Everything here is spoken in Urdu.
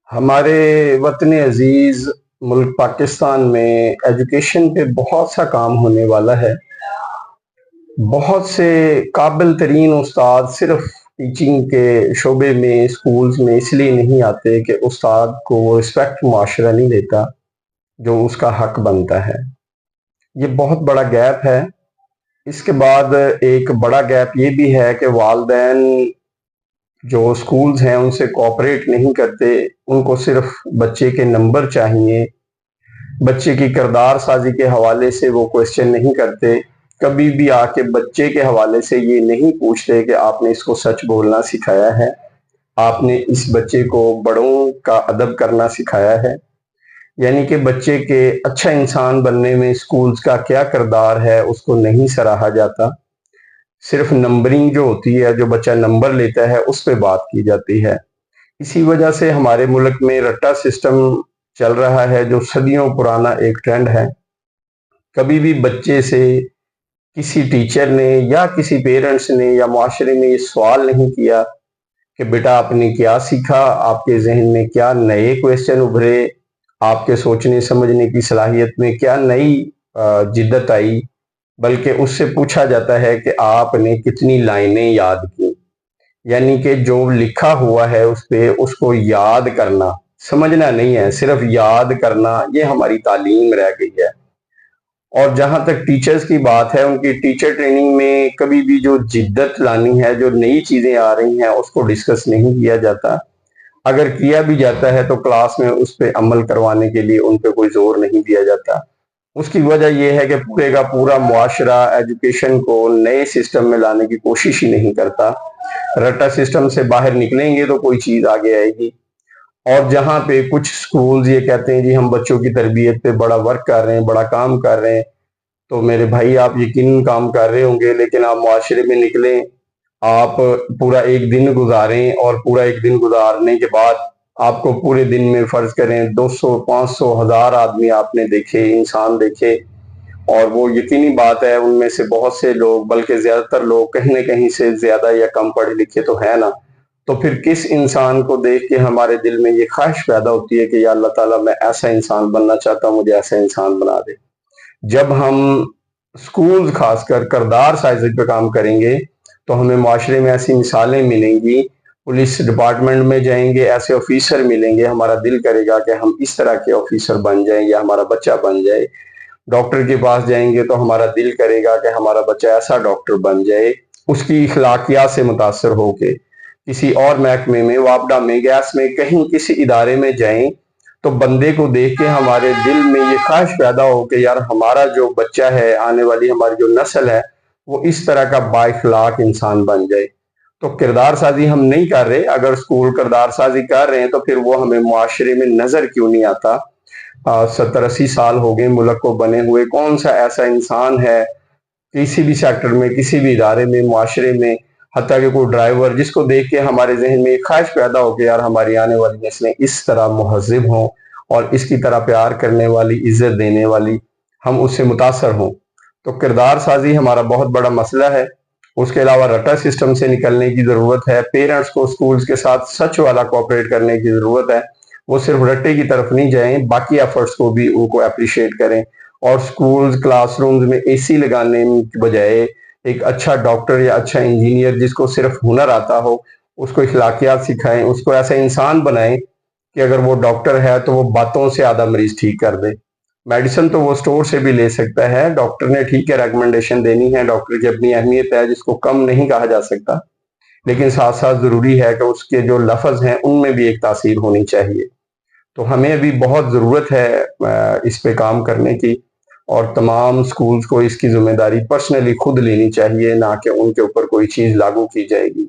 ہمارے وطن عزیز ملک پاکستان میں ایجوکیشن پہ بہت سا کام ہونے والا ہے۔ بہت سے قابل ترین استاد صرف ٹیچنگ کے شعبے میں اسکولز میں اس لیے نہیں آتے کہ استاد کو وہ رسپیکٹ معاشرہ نہیں دیتا جو اس کا حق بنتا ہے۔ یہ بہت بڑا گیپ ہے۔ اس کے بعد ایک بڑا گیپ یہ بھی ہے کہ والدین جو اسکولز ہیں ان سے کوآپریٹ نہیں کرتے، ان کو صرف بچے کے نمبر چاہیے، بچے کی کردار سازی کے حوالے سے وہ کوشچن نہیں کرتے، کبھی بھی آ کے بچے کے حوالے سے یہ نہیں پوچھتے کہ آپ نے اس کو سچ بولنا سکھایا ہے، آپ نے اس بچے کو بڑوں کا ادب کرنا سکھایا ہے۔ یعنی کہ بچے کے اچھا انسان بننے میں اسکولز کا کیا کردار ہے اس کو نہیں سراہا جاتا، صرف نمبرنگ جو ہوتی ہے، جو بچہ نمبر لیتا ہے اس پہ بات کی جاتی ہے۔ اسی وجہ سے ہمارے ملک میں رٹا سسٹم چل رہا ہے جو صدیوں پرانا ایک ٹرینڈ ہے۔ کبھی بھی بچے سے کسی ٹیچر نے یا کسی پیرنٹس نے یا معاشرے میں یہ سوال نہیں کیا کہ بیٹا آپ نے کیا سیکھا، آپ کے ذہن میں کیا نئے کویسچن ابھرے، آپ کے سوچنے سمجھنے کی صلاحیت میں کیا نئی جدت آئی، بلکہ اس سے پوچھا جاتا ہے کہ آپ نے کتنی لائنیں یاد کی۔ یعنی کہ جو لکھا ہوا ہے اس پہ اس کو یاد کرنا، سمجھنا نہیں ہے، صرف یاد کرنا، یہ ہماری تعلیم رہ گئی ہے۔ اور جہاں تک ٹیچرز کی بات ہے، ان کی ٹیچر ٹریننگ میں کبھی بھی جو جدت لانی ہے، جو نئی چیزیں آ رہی ہیں اس کو ڈسکس نہیں کیا جاتا۔ اگر کیا بھی جاتا ہے تو کلاس میں اس پہ عمل کروانے کے لیے ان پہ کوئی زور نہیں دیا جاتا۔ اس کی وجہ یہ ہے کہ پورے کا پورا معاشرہ ایجوکیشن کو نئے سسٹم میں لانے کی کوشش ہی نہیں کرتا۔ رٹا سسٹم سے باہر نکلیں گے تو کوئی چیز آگے آئے گی۔ اور جہاں پہ کچھ سکولز یہ کہتے ہیں جی ہم بچوں کی تربیت پہ بڑا ورک کر رہے ہیں، بڑا کام کر رہے ہیں، تو میرے بھائی آپ یقیناً کام کر رہے ہوں گے، لیکن آپ معاشرے میں نکلیں، آپ پورا ایک دن گزاریں، اور پورا ایک دن گزارنے کے بعد آپ کو پورے دن میں فرض کریں 200 500 1000 آدمی آپ نے دیکھے، انسان دیکھے، اور وہ یقینی بات ہے ان میں سے بہت سے لوگ بلکہ زیادہ تر لوگ کہیں نہ کہیں سے زیادہ یا کم پڑھے لکھے تو ہے نا، تو پھر کس انسان کو دیکھ کے ہمارے دل میں یہ خواہش پیدا ہوتی ہے کہ یا اللہ تعالیٰ میں ایسا انسان بننا چاہتا ہوں، مجھے ایسا انسان بنا دے۔ جب ہم سکولز خاص کر کردار سازی پہ کام کریں گے تو ہمیں معاشرے میں ایسی مثالیں ملیں گی، پولیس ڈپارٹمنٹ میں جائیں گے ایسے آفیسر ملیں گے، ہمارا دل کرے گا کہ ہم اس طرح کے آفیسر بن جائیں یا ہمارا بچہ بن جائے۔ ڈاکٹر کے پاس جائیں گے تو ہمارا دل کرے گا کہ ہمارا بچہ ایسا ڈاکٹر بن جائے، اس کی اخلاقیات سے متاثر ہو کے۔ کسی اور محکمے میں، وابڈا میں، گیس میں، کہیں کسی ادارے میں جائیں تو بندے کو دیکھ کے ہمارے دل میں یہ خواہش پیدا ہو کہ یار ہمارا جو بچہ ہے، آنے والی ہماری جو نسل ہے، وہ اس طرح کا با اخلاق انسان بن جائے۔ تو کردار سازی ہم نہیں کر رہے۔ اگر اسکول کردار سازی کر رہے ہیں تو پھر وہ ہمیں معاشرے میں نظر کیوں نہیں آتا؟ 70-80 سال ہو گئے ملک کو بنے ہوئے، کون سا ایسا انسان ہے کسی بھی سیکٹر میں، کسی بھی ادارے میں، معاشرے میں، حتیٰ کہ کوئی ڈرائیور، جس کو دیکھ کے ہمارے ذہن میں ایک خواہش پیدا ہو کہ یار ہماری آنے والی نسلیں اس طرح مہذب ہوں اور اس کی طرح پیار کرنے والی، عزت دینے والی، ہم اس سے متاثر ہوں۔ تو کردار سازی ہمارا بہت بڑا مسئلہ ہے۔ اس کے علاوہ رٹا سسٹم سے نکلنے کی ضرورت ہے۔ پیرنٹس کو سکولز کے ساتھ سچ والا کوآپریٹ کرنے کی ضرورت ہے۔ وہ صرف رٹے کی طرف نہیں جائیں، باقی ایفرٹس کو بھی ان کو اپریشیٹ کریں، اور سکولز کلاس رومز میں اے سی لگانے کی بجائے ایک اچھا ڈاکٹر یا اچھا انجینئر جس کو صرف ہنر آتا ہو، اس کو اخلاقیات سکھائیں، اس کو ایسا انسان بنائیں کہ اگر وہ ڈاکٹر ہے تو وہ باتوں سے آدھا مریض ٹھیک کر دے۔ میڈیسن تو وہ سٹور سے بھی لے سکتا ہے، ڈاکٹر نے ٹھیک ہے ریکمنڈیشن دینی ہے، ڈاکٹر کی اپنی اہمیت ہے جس کو کم نہیں کہا جا سکتا، لیکن ساتھ ساتھ ضروری ہے کہ اس کے جو لفظ ہیں ان میں بھی ایک تاثیر ہونی چاہیے۔ تو ہمیں ابھی بہت ضرورت ہے اس پہ کام کرنے کی، اور تمام سکولز کو اس کی ذمہ داری پرسنلی خود لینی چاہیے، نہ کہ ان کے اوپر کوئی چیز لاگو کی جائے گی۔